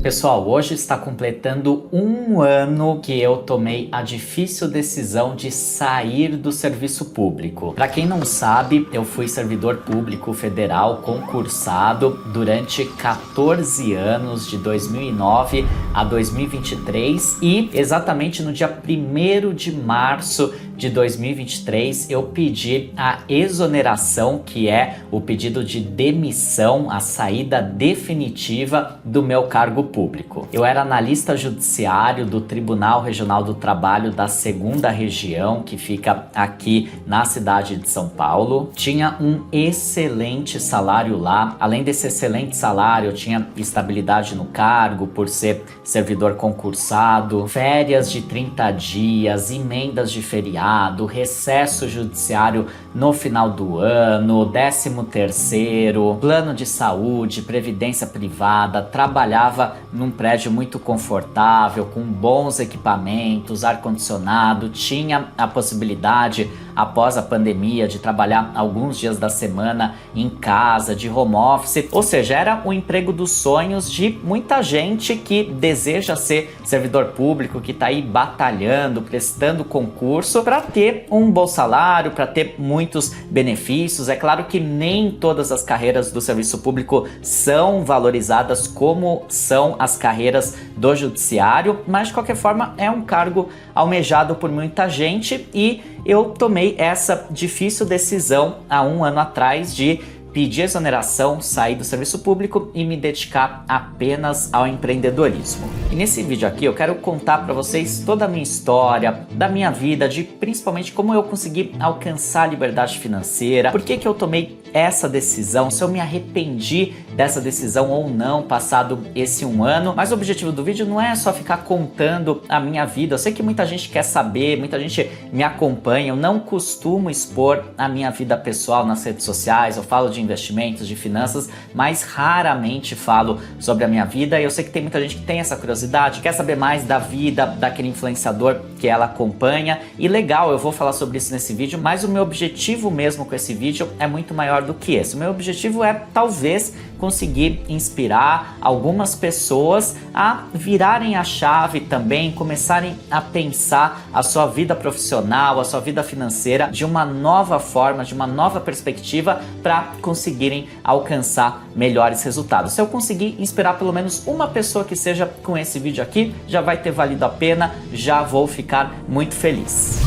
Pessoal, hoje está completando um ano que eu tomei a difícil decisão de sair do serviço público. Para quem não sabe, eu fui servidor público federal concursado durante 14 anos, de 2009 a 2023, e exatamente no dia 1º de março de 2023 eu pedi a exoneração, que é o pedido de demissão, a saída definitiva do meu cargo público. Eu era analista judiciário do Tribunal Regional do Trabalho da 2ª Região, que fica aqui na cidade de São Paulo. Tinha um excelente salário lá. Além desse excelente salário, eu tinha estabilidade no cargo por ser servidor concursado, férias de 30 dias, emendas de feriado, recesso judiciário no final do ano, 13º, plano de saúde, previdência privada, trabalhava num prédio muito confortável, com bons equipamentos, ar-condicionado, tinha a possibilidade, após a pandemia, de trabalhar alguns dias da semana em casa, de home office, ou seja, era o emprego dos sonhos de muita gente que deseja ser servidor público, que está aí batalhando, prestando concurso para ter um bom salário, para ter muitos benefícios. É claro que nem todas as carreiras do serviço público são valorizadas como são as carreiras do judiciário, mas de qualquer forma é um cargo almejado por muita gente, e eu tomei essa difícil decisão há um ano atrás de pedir exoneração, sair do serviço público e me dedicar apenas ao empreendedorismo. E nesse vídeo aqui eu quero contar para vocês toda a minha história, da minha vida, de principalmente como eu consegui alcançar a liberdade financeira, por que eu tomei essa decisão, se eu me arrependi dessa decisão ou não passado esse um ano. Mas o objetivo do vídeo não é só ficar contando a minha vida. Eu sei que muita gente quer saber, muita gente me acompanha. Eu não costumo expor a minha vida pessoal nas redes sociais. Eu falo de investimentos, de finanças, mas raramente falo sobre a minha vida. E eu sei que tem muita gente que tem essa curiosidade, quer saber mais da vida daquele influenciador que ela acompanha. E legal, eu vou falar sobre isso nesse vídeo, mas o meu objetivo mesmo com esse vídeo é muito maior do que esse. O meu objetivo é talvez conseguir inspirar algumas pessoas a virarem a chave também, começarem a pensar a sua vida profissional, a sua vida financeira de uma nova forma, de uma nova perspectiva, para conseguirem alcançar melhores resultados. Se eu conseguir inspirar pelo menos uma pessoa que seja com esse vídeo aqui, já vai ter valido a pena, já vou ficar muito feliz.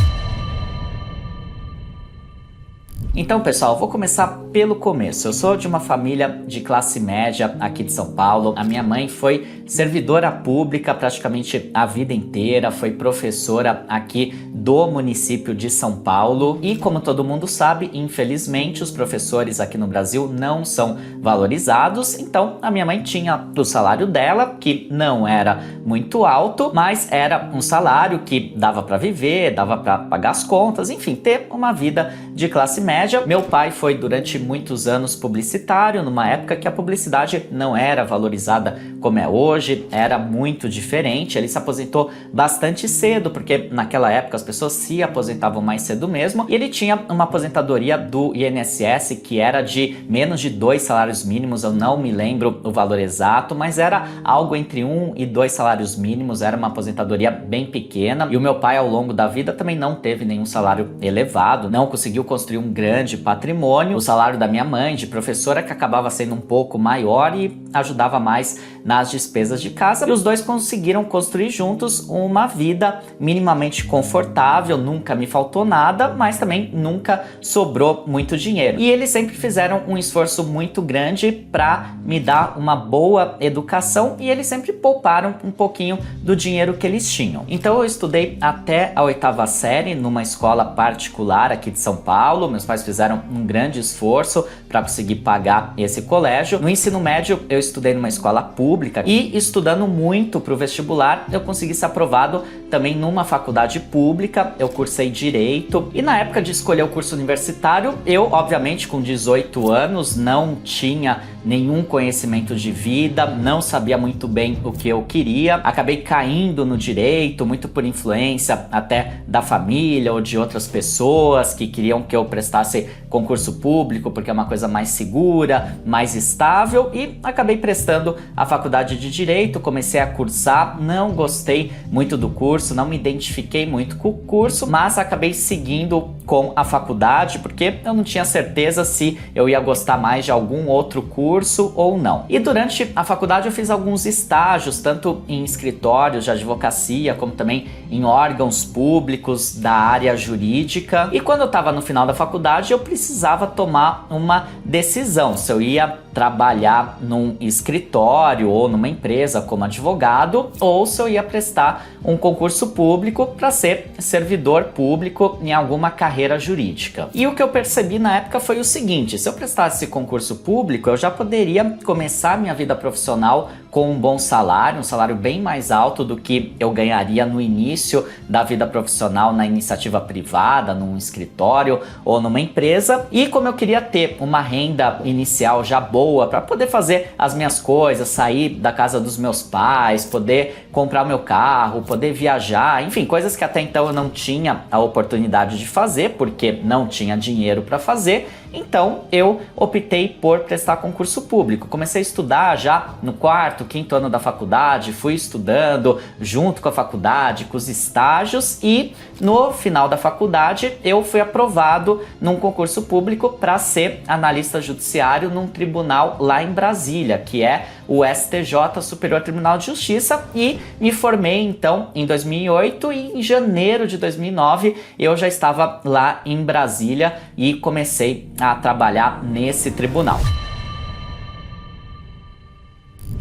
Então, pessoal, vou começar pelo começo. Eu sou de uma família de classe média aqui de São Paulo. A minha mãe foi servidora pública praticamente a vida inteira, foi professora aqui do município de São Paulo. E como todo mundo sabe, infelizmente, os professores aqui no Brasil não são valorizados. Então, a minha mãe tinha o salário dela, que não era muito alto, mas era um salário que dava para viver, dava para pagar as contas, enfim, ter uma vida de classe média. Meu pai foi durante muitos anos publicitário, numa época que a publicidade não era valorizada como é hoje, era muito diferente. Ele se aposentou bastante cedo, porque naquela época as pessoas se aposentavam mais cedo mesmo, e ele tinha uma aposentadoria do INSS que era de menos de 2 salários mínimos, eu não me lembro o valor exato, mas era algo entre 1 e 2 salários mínimos, era uma aposentadoria bem pequena. E o meu pai, ao longo da vida, também não teve nenhum salário elevado, não conseguiu construir um grande patrimônio. O salário da minha mãe, de professora, que acabava sendo um pouco maior e ajudava mais nas despesas de casa, e os dois conseguiram construir juntos uma vida minimamente confortável. Nunca me faltou nada, mas também nunca sobrou muito dinheiro. E eles sempre fizeram um esforço muito grande para me dar uma boa educação, e eles sempre pouparam um pouquinho do dinheiro que eles tinham. Então eu estudei até a 8ª série numa escola particular aqui de São Paulo. Meus pais fizeram um grande esforço para conseguir pagar esse colégio. No ensino médio eu estudei numa escola pública, e estudando muito para o vestibular eu consegui ser aprovado também numa faculdade pública. Eu cursei Direito, e na época de escolher o curso universitário eu, obviamente, com 18 anos não tinha nenhum conhecimento de vida, não sabia muito bem o que eu queria, acabei caindo no direito, muito por influência até da família ou de outras pessoas que queriam que eu prestasse concurso público porque é uma coisa mais segura, mais estável, e acabei prestando a faculdade de Direito, comecei a cursar, não gostei muito do curso, não me identifiquei muito com o curso, mas acabei seguindo com a faculdade porque eu não tinha certeza se eu ia gostar mais de algum outro curso ou não. E durante a faculdade eu fiz alguns estágios, tanto em escritórios de advocacia, como também em órgãos públicos da área jurídica. E quando eu estava no final da faculdade, eu precisava tomar uma decisão, se eu ia trabalhar num escritório ou numa empresa como advogado, ou se eu ia prestar um concurso público para ser servidor público em alguma carreira jurídica. E o que eu percebi na época foi o seguinte: se eu prestasse concurso público, eu já poderia começar minha vida profissional com um bom salário, um salário bem mais alto do que eu ganharia no início da vida profissional na iniciativa privada, num escritório ou numa empresa. E como eu queria ter uma renda inicial já boa para poder fazer as minhas coisas, sair da casa dos meus pais, poder comprar o meu carro, poder viajar, enfim, coisas que até então eu não tinha a oportunidade de fazer porque não tinha dinheiro para fazer, então eu optei por prestar concurso público. Comecei a estudar já no quarto, quinto ano da faculdade, fui estudando junto com a faculdade, com os estágios, e no final da faculdade eu fui aprovado num concurso público para ser analista judiciário num tribunal lá em Brasília, que é o STJ, Superior Tribunal de Justiça, e me formei então em 2008 e em janeiro de 2009 eu já estava lá em Brasília e comecei a trabalhar nesse tribunal.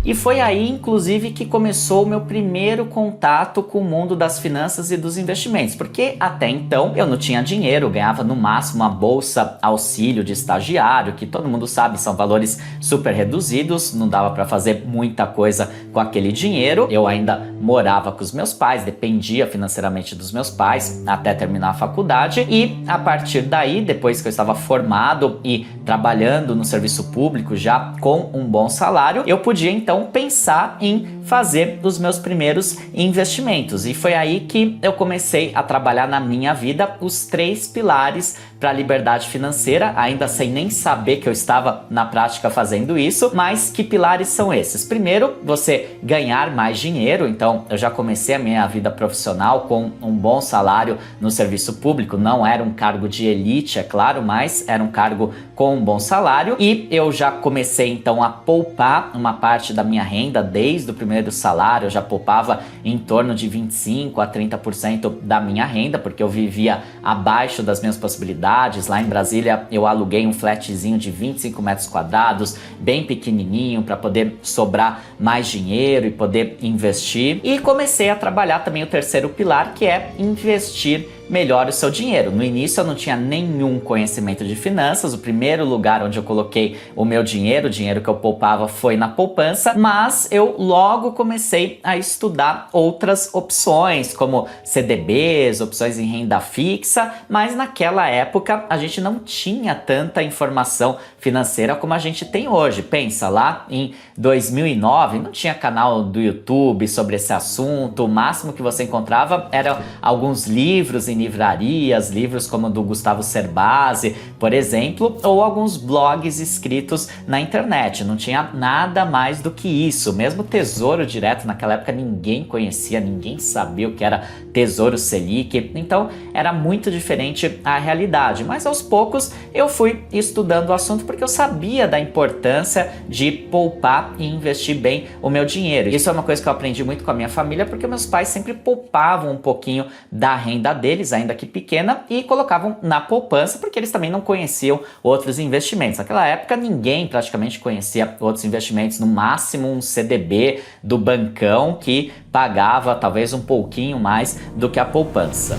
E foi aí, inclusive, que começou o meu primeiro contato com o mundo das finanças e dos investimentos, porque até então eu não tinha dinheiro, ganhava no máximo uma bolsa auxílio de estagiário, que todo mundo sabe são valores super reduzidos, não dava para fazer muita coisa com aquele dinheiro. Eu ainda morava com os meus pais, dependia financeiramente dos meus pais até terminar a faculdade, e a partir daí, depois que eu estava formado e trabalhando no serviço público já com um bom salário, eu podia então pensar em fazer os meus primeiros investimentos. E foi aí que eu comecei a trabalhar na minha vida os 3 pilares para a liberdade financeira, ainda sem nem saber que eu estava na prática fazendo isso. Mas que pilares são esses? Primeiro, você ganhar mais dinheiro. Então eu já comecei a minha vida profissional com um bom salário no serviço público, não era um cargo de elite, é claro, mas era um cargo com um bom salário, e eu já comecei então a poupar uma parte da minha renda desde o primeiro salário. Eu já poupava em torno de 25 a 30% da minha renda, porque eu vivia abaixo das minhas possibilidades. Lá em Brasília eu aluguei um flatzinho de 25 metros quadrados, bem pequenininho, para poder sobrar mais dinheiro e poder investir. E comecei a trabalhar também o terceiro pilar, que é investir melhor o seu dinheiro. No início eu não tinha nenhum conhecimento de finanças, o primeiro lugar onde eu coloquei o meu dinheiro, o dinheiro que eu poupava, foi na poupança, mas eu logo comecei a estudar outras opções, como CDBs, opções em renda fixa, mas naquela época a gente não tinha tanta informação financeira como a gente tem hoje. Pensa, lá em 2009 não tinha canal do YouTube sobre esse assunto, o máximo que você encontrava eram alguns livros em livrarias, livros como o do Gustavo Cerbasi, por exemplo, ou alguns blogs escritos na internet. Não tinha nada mais do que isso. Mesmo Tesouro Direto naquela época ninguém conhecia, ninguém sabia o que era Tesouro Selic, então era muito diferente a realidade. Mas aos poucos eu fui estudando o assunto porque eu sabia da importância de poupar e investir bem o meu dinheiro. Isso é uma coisa que eu aprendi muito com a minha família, porque meus pais sempre poupavam um pouquinho da renda deles, ainda que pequena, e colocavam na poupança, porque eles também não conheciam outros investimentos. Naquela época ninguém praticamente conhecia outros investimentos, no máximo um CDB do bancão que pagava talvez um pouquinho mais do que a poupança.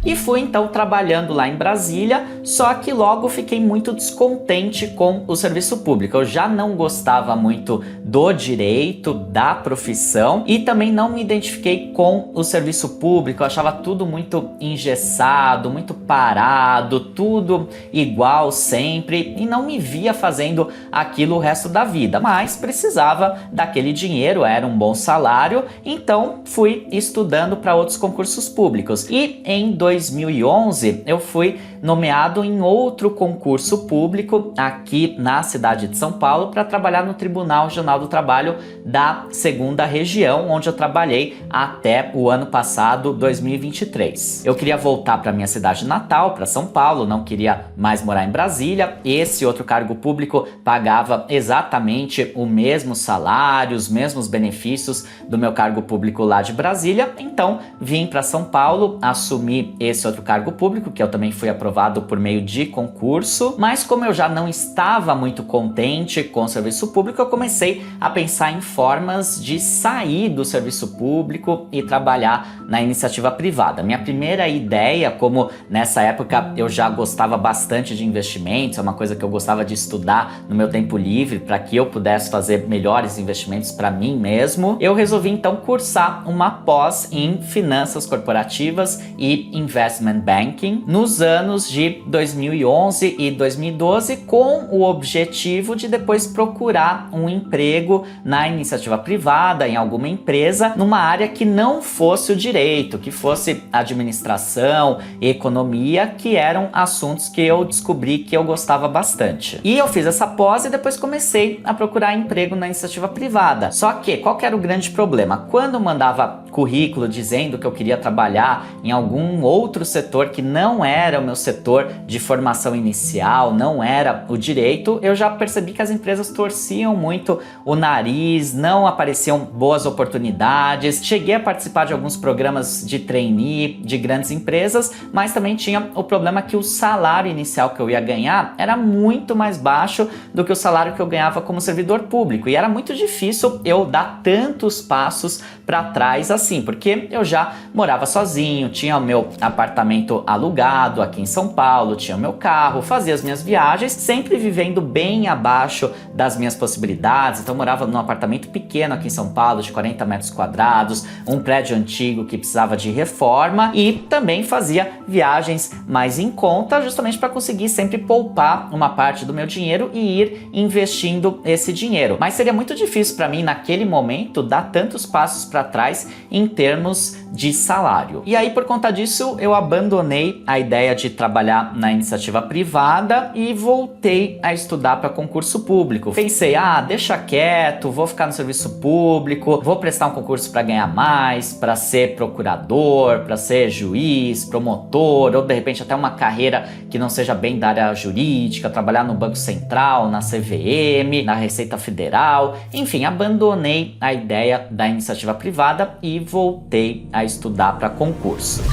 e fui então trabalhando lá em Brasília, só que logo fiquei muito descontente com o serviço público. Eu já não gostava muito do direito, da profissão e também não me identifiquei com o serviço público. Eu achava tudo muito engessado, muito parado, tudo igual sempre e não me via fazendo aquilo o resto da vida, mas precisava daquele dinheiro, era um bom salário, então fui estudando para outros concursos públicos. E em 2011 eu fui nomeado em outro concurso público aqui na cidade de São Paulo para trabalhar no Tribunal Regional do Trabalho da 2ª Região, onde eu trabalhei até o ano passado, 2023. Eu queria voltar para minha cidade natal, para São Paulo, não queria mais morar em Brasília. Esse outro cargo público pagava exatamente o mesmo salário, os mesmos benefícios do meu cargo público lá de Brasília, então vim para São Paulo, assumi esse outro cargo público, que eu também fui aprovado por meio de concurso, mas como eu já não estava muito contente com o serviço público, eu comecei a pensar em formas de sair do serviço público e trabalhar na iniciativa privada. Minha primeira ideia, como nessa época eu já gostava bastante de investimentos, é uma coisa que eu gostava de estudar no meu tempo livre para que eu pudesse fazer melhores investimentos para mim mesmo, eu resolvi então cursar uma pós em finanças corporativas e investment banking nos anos de 2011 e 2012, com o objetivo de depois procurar um emprego na iniciativa privada, em alguma empresa, numa área que não fosse o direito, que fosse administração, economia, que eram assuntos que eu descobri que eu gostava bastante. E eu fiz essa pós e depois comecei a procurar emprego na iniciativa privada. Só que, qual que era o grande problema? Quando eu mandava currículo dizendo que eu queria trabalhar em algum outro setor que não era o meu setor de formação inicial, não era o direito, eu já percebi que as empresas torciam muito o nariz, não apareciam boas oportunidades. Cheguei a participar de alguns programas de trainee de grandes empresas, mas também tinha o problema que o salário inicial que eu ia ganhar era muito mais baixo do que o salário que eu ganhava como servidor público, e era muito difícil eu dar tantos passos para trás assim, porque eu já morava sozinho, tinha o meu apartamento alugado aqui em São Paulo, tinha o meu carro, fazia as minhas viagens, sempre vivendo bem abaixo das minhas possibilidades. Então eu morava num apartamento pequeno aqui em São Paulo, de 40 metros quadrados, um prédio antigo que precisava de reforma, e também fazia viagens mais em conta, justamente para conseguir sempre poupar uma parte do meu dinheiro e ir investindo esse dinheiro. Mas seria muito difícil para mim naquele momento dar tantos passos para trás em termos de salário. E aí, por conta disso, eu abandonei a ideia de trabalhar na iniciativa privada e voltei a estudar para concurso público. Pensei, deixa quieto, vou ficar no serviço público, vou prestar um concurso para ganhar mais, para ser procurador, para ser juiz, promotor, ou de repente até uma carreira que não seja bem da área jurídica, trabalhar no Banco Central, na CVM, na Receita Federal. Enfim, abandonei a ideia da iniciativa privada e voltei a estudar para concurso.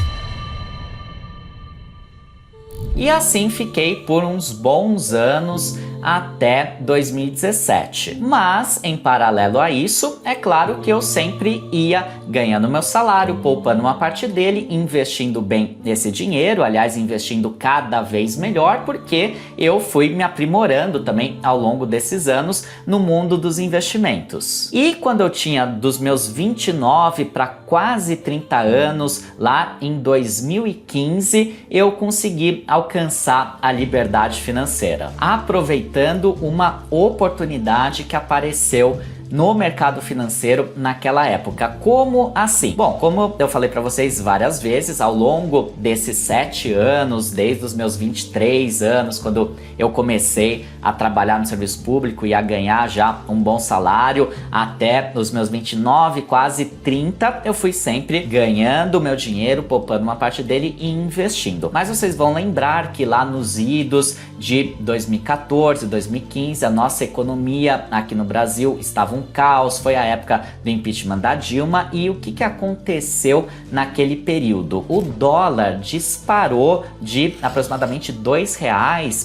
E assim fiquei por uns bons anos até 2017. Mas, em paralelo a isso, é claro que eu sempre ia ganhando meu salário, poupando uma parte dele, investindo bem esse dinheiro, aliás, investindo cada vez melhor, porque eu fui me aprimorando também ao longo desses anos no mundo dos investimentos. E quando eu tinha dos meus 29 para quase 30 anos, lá em 2015, eu consegui alcançar a liberdade financeira, aproveitando uma oportunidade que apareceu no mercado financeiro naquela época. Como assim? Bom, como eu falei para vocês várias vezes, ao longo desses 7 anos, desde os meus 23 anos, quando eu comecei a trabalhar no serviço público e a ganhar já um bom salário, até os meus 29, quase 30, eu fui sempre ganhando meu dinheiro, poupando uma parte dele e investindo. Mas vocês vão lembrar que lá nos idos de 2014, 2015, a nossa economia aqui no Brasil estava um caos, foi a época do impeachment da Dilma, e o que aconteceu naquele período? O dólar disparou de aproximadamente R$ 2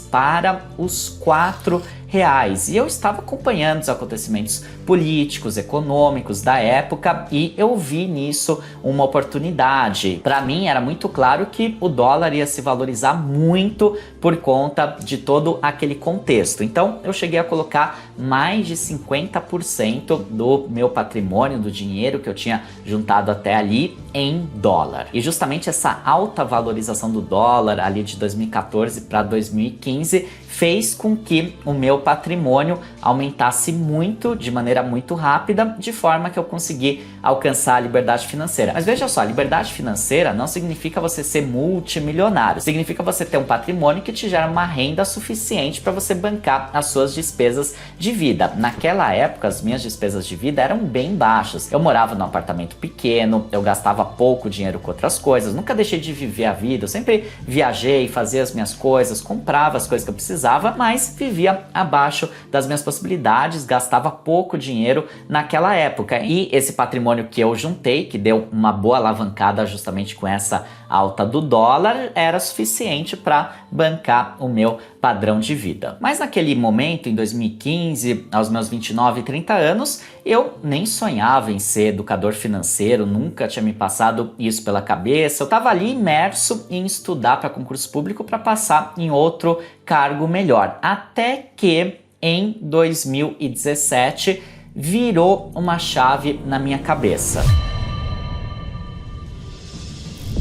para os R$ reais. E eu estava acompanhando os acontecimentos políticos, econômicos da época e eu vi nisso uma oportunidade. Para mim era muito claro que o dólar ia se valorizar muito por conta de todo aquele contexto. Então eu cheguei a colocar mais de 50% do meu patrimônio, do dinheiro que eu tinha juntado até ali, em dólar. E justamente essa alta valorização do dólar ali de 2014 para 2015 fez com que o meu patrimônio aumentasse muito, de maneira muito rápida, de forma que eu consegui alcançar a liberdade financeira. Mas veja só, liberdade financeira não significa você ser multimilionário, significa você ter um patrimônio que te gera uma renda suficiente para você bancar as suas despesas de vida. Naquela época, as minhas despesas de vida eram bem baixas. Eu morava num apartamento pequeno, eu gastava pouco dinheiro com outras coisas, nunca deixei de viver a vida, eu sempre viajei, fazia as minhas coisas, comprava as coisas que eu precisava, mas vivia abaixo das minhas possibilidades, gastava pouco dinheiro naquela época. E esse patrimônio que eu juntei, que deu uma boa alavancada justamente com essa alta do dólar, era suficiente para bancar o meu padrão de vida. Mas naquele momento, em 2015, aos meus 29 e 30 anos, eu nem sonhava em ser educador financeiro, nunca tinha me passado isso pela cabeça. Eu estava ali imerso em estudar para concurso público para passar em outro cargo melhor. Até que em 2017 virou uma chave na minha cabeça.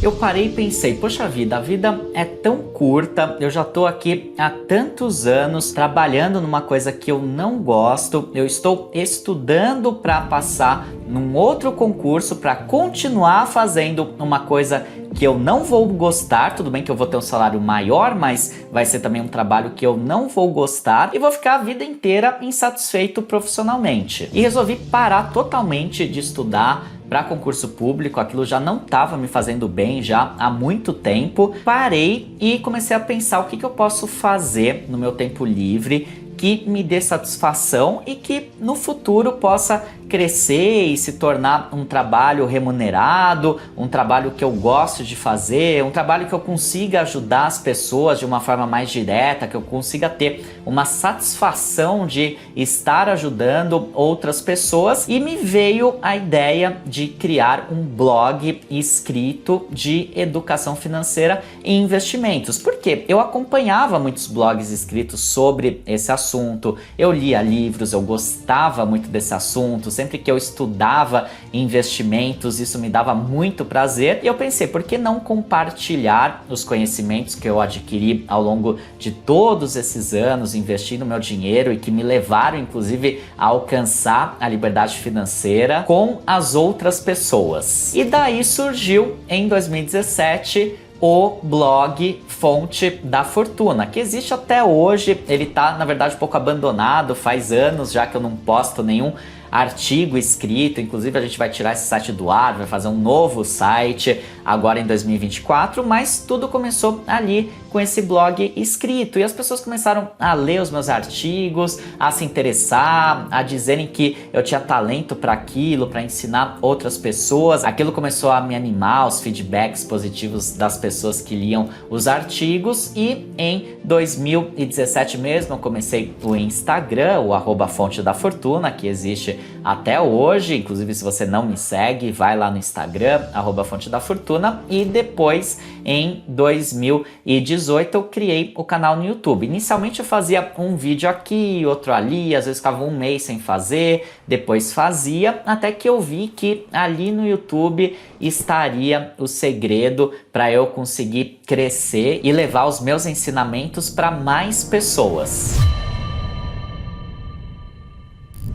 Eu parei e pensei, poxa vida, a vida é tão curta, eu já tô aqui há tantos anos trabalhando numa coisa que eu não gosto, eu estou estudando para passar num outro concurso, para continuar fazendo uma coisa que eu não vou gostar, tudo bem que eu vou ter um salário maior, mas vai ser também um trabalho que eu não vou gostar e vou ficar a vida inteira insatisfeito profissionalmente. E resolvi parar totalmente de estudar para concurso público, aquilo já não estava me fazendo bem já há muito tempo. Parei e comecei a pensar o que eu posso fazer no meu tempo livre que me dê satisfação e que no futuro possa crescer e se tornar um trabalho remunerado, um trabalho que eu gosto de fazer, um trabalho que eu consiga ajudar as pessoas de uma forma mais direta, que eu consiga ter uma satisfação de estar ajudando outras pessoas. E me veio a ideia de criar um blog escrito de educação financeira e investimentos. Por quê? Eu acompanhava muitos blogs escritos sobre esse assunto, eu lia livros, eu gostava muito desse assunto, sempre que eu estudava investimentos, isso me dava muito prazer e eu pensei, por que não compartilhar os conhecimentos que eu adquiri ao longo de todos esses anos investindo meu dinheiro e que me levaram inclusive a alcançar a liberdade financeira com as outras pessoas. E daí surgiu em 2017 o blog Fonte da Fortuna, que existe até hoje. Ele tá, na verdade, um pouco abandonado, faz anos já que eu não posto nenhum artigo escrito, inclusive a gente vai tirar esse site do ar, vai fazer um novo site agora em 2024, mas tudo começou ali com esse blog escrito e as pessoas começaram a ler os meus artigos, a se interessar, a dizerem que eu tinha talento para aquilo, para ensinar outras pessoas. Aquilo começou a me animar, os feedbacks positivos das pessoas que liam os artigos e em 2017 mesmo eu comecei o Instagram, o @Fonte da Fortuna, que existe até hoje. Inclusive, se você não me segue, vai lá no Instagram, @Fonte da Fortuna. E depois, em 2018, eu criei o canal no YouTube. Inicialmente eu fazia um vídeo aqui, outro ali, às vezes ficava um mês sem fazer, depois fazia, até que eu vi que ali no YouTube estaria o segredo para eu conseguir crescer e levar os meus ensinamentos para mais pessoas.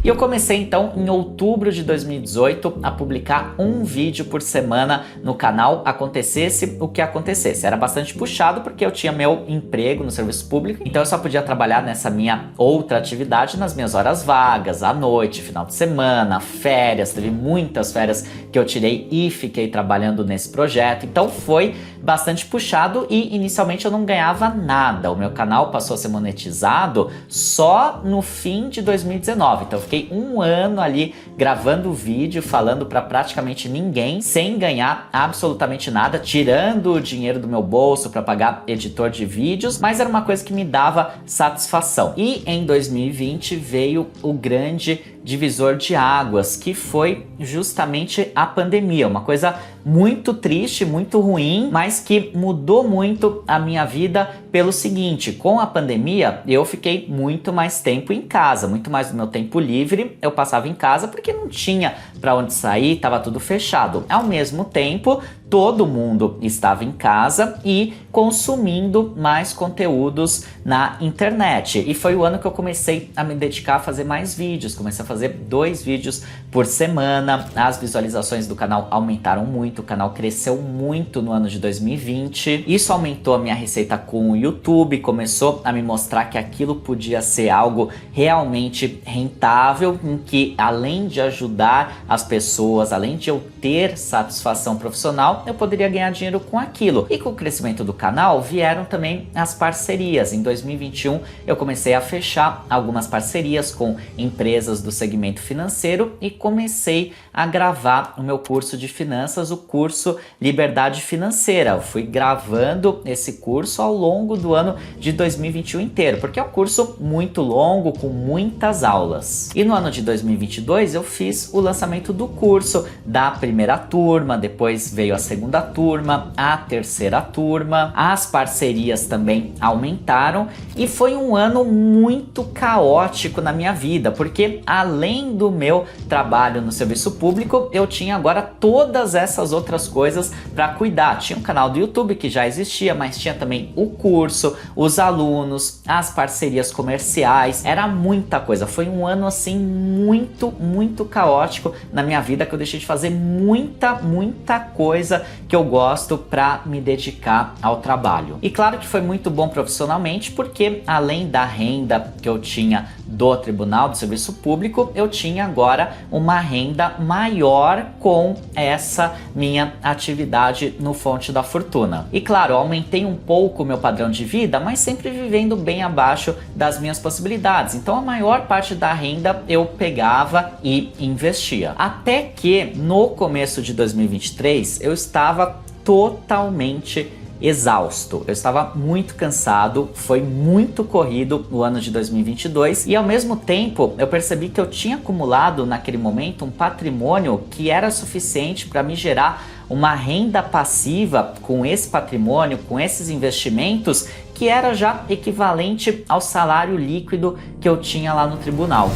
E eu comecei então em outubro de 2018 a publicar um vídeo por semana no canal, acontecesse o que acontecesse. Era bastante puxado porque eu tinha meu emprego no serviço público, então eu só podia trabalhar nessa minha outra atividade nas minhas horas vagas, à noite, final de semana, férias. Teve muitas férias que eu tirei e fiquei trabalhando nesse projeto, então foi bastante puxado e inicialmente eu não ganhava nada. O meu canal passou a ser monetizado só no fim de 2019, então eu fiquei fiquei um ano ali gravando vídeo, falando para praticamente ninguém, sem ganhar absolutamente nada, tirando o dinheiro do meu bolso para pagar editor de vídeos, mas era uma coisa que me dava satisfação. E em 2020 veio o grande divisor de águas, que foi justamente a pandemia, uma coisa muito triste, muito ruim, mas que mudou muito a minha vida pelo seguinte: com a pandemia eu fiquei muito mais tempo em casa, muito mais do meu tempo livre eu passava em casa porque não tinha para onde sair, estava tudo fechado. Ao mesmo tempo, todo mundo estava em casa e consumindo mais conteúdos na internet. E foi o ano que eu comecei a me dedicar a fazer mais vídeos. Comecei a fazer 2 vídeos por semana. As visualizações do canal aumentaram muito, o canal cresceu muito no ano de 2020. Isso aumentou a minha receita com o YouTube, começou a me mostrar que aquilo podia ser algo realmente rentável, em que além de ajudar as pessoas, além de eu ter satisfação profissional, eu poderia ganhar dinheiro com aquilo. E com o crescimento do canal vieram também as parcerias. Em 2021 eu comecei a fechar algumas parcerias com empresas do segmento financeiro e comecei a gravar o meu curso de finanças, o curso Liberdade Financeira. Eu fui gravando esse curso ao longo do ano de 2021 inteiro, porque é um curso muito longo, com muitas aulas. E no ano de 2022 eu fiz o lançamento do curso, da primeira turma, depois veio a segunda turma, a terceira turma, as parcerias também aumentaram e foi um ano muito caótico na minha vida, porque além do meu trabalho no serviço público, eu tinha agora todas essas outras coisas para cuidar. Tinha um canal do YouTube que já existia, mas tinha também o curso, os alunos, as parcerias comerciais, era muita coisa. Foi um ano assim muito caótico na minha vida, que eu deixei de fazer muita coisa que eu gosto para me dedicar ao trabalho. E claro que foi muito bom profissionalmente, porque além da renda que eu tinha do Tribunal do Serviço Público, eu tinha agora uma renda maior com essa minha atividade no Fonte da Fortuna. E claro, eu aumentei um pouco o meu padrão de vida, mas sempre vivendo bem abaixo das minhas possibilidades. Então a maior parte da renda eu pegava e investia. Até que no começo de 2023 eu estava totalmente exausto, eu estava muito cansado, foi muito corrido o ano de 2022 e ao mesmo tempo eu percebi que eu tinha acumulado naquele momento um patrimônio que era suficiente para me gerar uma renda passiva com esse patrimônio, com esses investimentos, que era já equivalente ao salário líquido que eu tinha lá no tribunal.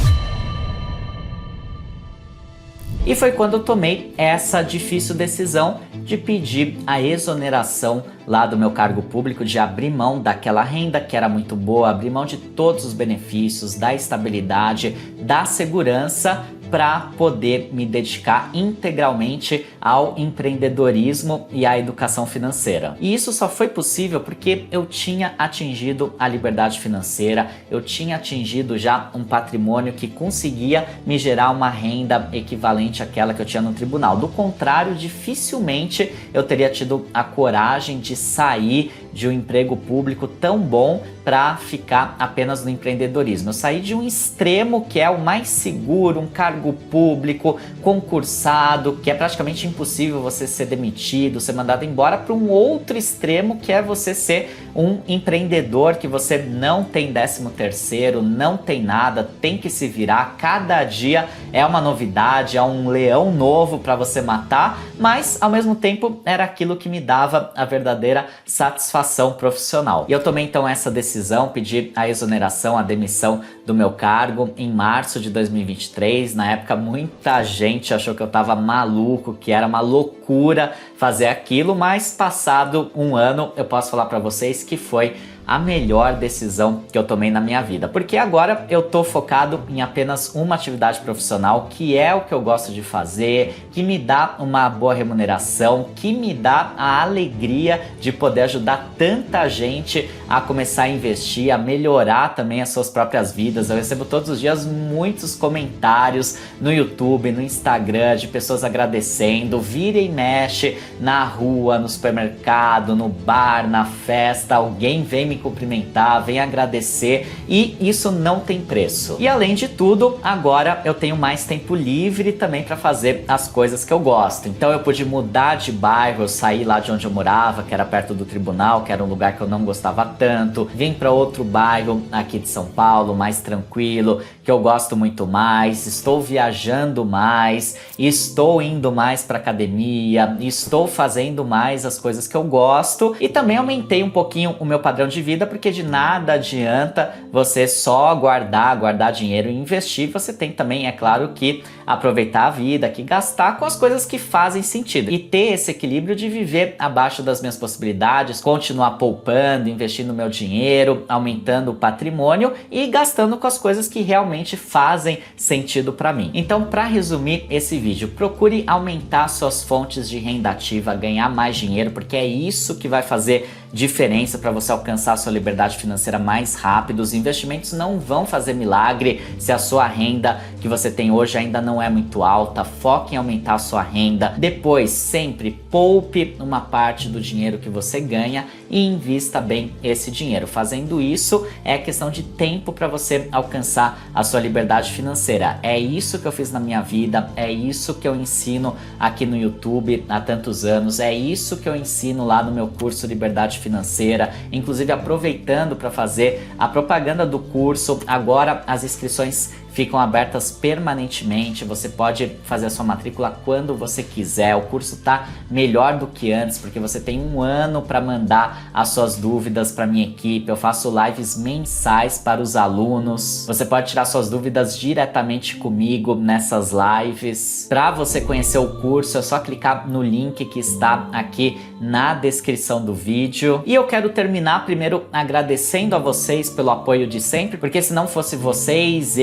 E foi quando eu tomei essa difícil decisão de pedir a exoneração lá do meu cargo público, de abrir mão daquela renda que era muito boa, abrir mão de todos os benefícios, da estabilidade, da segurança, para poder me dedicar integralmente ao empreendedorismo e à educação financeira. E isso só foi possível porque eu tinha atingido a liberdade financeira, eu tinha atingido já um patrimônio que conseguia me gerar uma renda equivalente àquela que eu tinha no tribunal. Do contrário, dificilmente eu teria tido a coragem de sair de um emprego público tão bom para ficar apenas no empreendedorismo. Eu saí de um extremo que é o mais seguro, um cargo público, concursado, que é praticamente impossível você ser demitido, ser mandado embora, para um outro extremo que é você ser um empreendedor, que você não tem 13º, não tem nada, tem que se virar, cada dia é uma novidade, é um leão novo para você matar, mas ao mesmo tempo era aquilo que me dava a verdadeira satisfação profissional. E eu tomei então essa decisão, pedi a exoneração, a demissão do meu cargo em março de 2023. Na época muita gente achou que eu tava maluco, que era uma loucura fazer aquilo, mas passado um ano eu posso falar para vocês que foi a melhor decisão que eu tomei na minha vida, porque agora eu tô focado em apenas uma atividade profissional, que é o que eu gosto de fazer, que me dá uma boa remuneração, que me dá a alegria de poder ajudar tanta gente a começar a investir, a melhorar também as suas próprias vidas. Eu recebo todos os dias muitos comentários no YouTube, no Instagram, de pessoas agradecendo, vira e mexe na rua, no supermercado, no bar, na festa, alguém vem me me cumprimentar, vem agradecer, e isso não tem preço. E além de tudo, agora eu tenho mais tempo livre também para fazer as coisas que eu gosto. Então eu pude mudar de bairro, eu saí lá de onde eu morava, que era perto do tribunal, que era um lugar que eu não gostava tanto, vim para outro bairro aqui de São Paulo, mais tranquilo, que eu gosto muito mais, estou viajando mais, estou indo mais para academia, estou fazendo mais as coisas que eu gosto, e também aumentei um pouquinho o meu padrão de vida, porque de nada adianta você só guardar dinheiro e investir. Você tem também, é claro, que aproveitar a vida, que gastar com as coisas que fazem sentido e ter esse equilíbrio de viver abaixo das minhas possibilidades, continuar poupando, investindo meu dinheiro, aumentando o patrimônio e gastando com as coisas que realmente fazem sentido para mim. Então, para resumir esse vídeo, procure aumentar suas fontes de renda ativa, ganhar mais dinheiro, porque é isso que vai fazer diferença para você alcançar a sua liberdade financeira mais rápido. Os investimentos não vão fazer milagre se a sua renda que você tem hoje ainda não é muito alta. Foque em aumentar a sua renda. Depois, sempre poupe uma parte do dinheiro que você ganha e invista bem esse dinheiro. Fazendo isso, é questão de tempo para você alcançar a sua liberdade financeira. É isso que eu fiz na minha vida, é isso que eu ensino aqui no YouTube há tantos anos, é isso que eu ensino lá no meu curso Liberdade Financeira, inclusive aproveitando para fazer a propaganda do curso. Agora as inscrições ficam abertas permanentemente, você pode fazer a sua matrícula quando você quiser. O curso está melhor do que antes, porque você tem um ano para mandar as suas dúvidas para minha equipe. Eu faço lives mensais para os alunos. Você pode tirar suas dúvidas diretamente comigo nessas lives. Para você conhecer o curso, é só clicar no link que está aqui na descrição do vídeo. E eu quero terminar primeiro agradecendo a vocês pelo apoio de sempre, porque se não fosse vocês,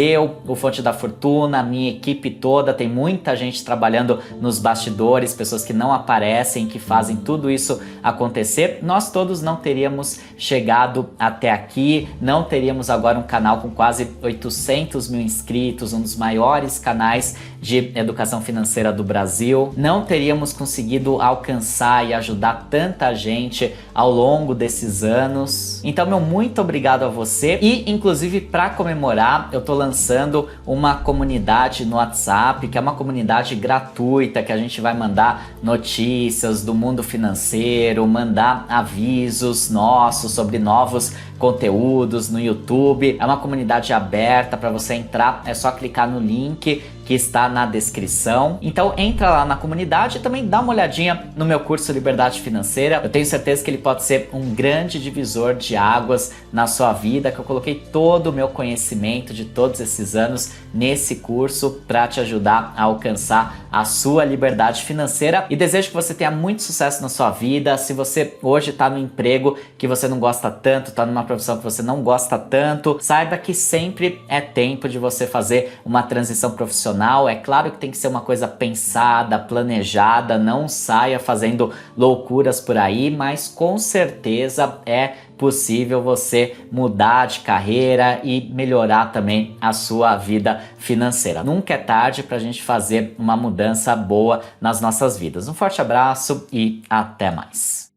o Fonte da Fortuna, a minha equipe toda, tem muita gente trabalhando nos bastidores, pessoas que não aparecem, que fazem tudo isso acontecer, nós todos não teríamos chegado até aqui, não teríamos agora um canal com quase 800 mil inscritos, um dos maiores canais de educação financeira do Brasil, não teríamos conseguido alcançar e ajudar tanta gente ao longo desses anos. Então, meu muito obrigado a você, e inclusive para comemorar, eu tô lançando uma comunidade no WhatsApp, que é uma comunidade gratuita, que a gente vai mandar notícias do mundo financeiro, mandar avisos nossos sobre novos conteúdos no YouTube. É uma comunidade aberta para você entrar, é só clicar no link que está na descrição. Então entra lá na comunidade e também dá uma olhadinha no meu curso Liberdade Financeira. Eu tenho certeza que ele pode ser um grande divisor de águas na sua vida, que eu coloquei todo o meu conhecimento de todos esses anos nesse curso para te ajudar a alcançar a sua liberdade financeira, e desejo que você tenha muito sucesso na sua vida. Se você hoje está no emprego que você não gosta tanto, está numa profissão que você não gosta tanto, saiba que sempre é tempo de você fazer uma transição profissional. É claro que tem que ser uma coisa pensada, planejada, não saia fazendo loucuras por aí, mas com certeza é possível você mudar de carreira e melhorar também a sua vida financeira. Nunca é tarde para a gente fazer uma mudança boa nas nossas vidas. Um forte abraço e até mais.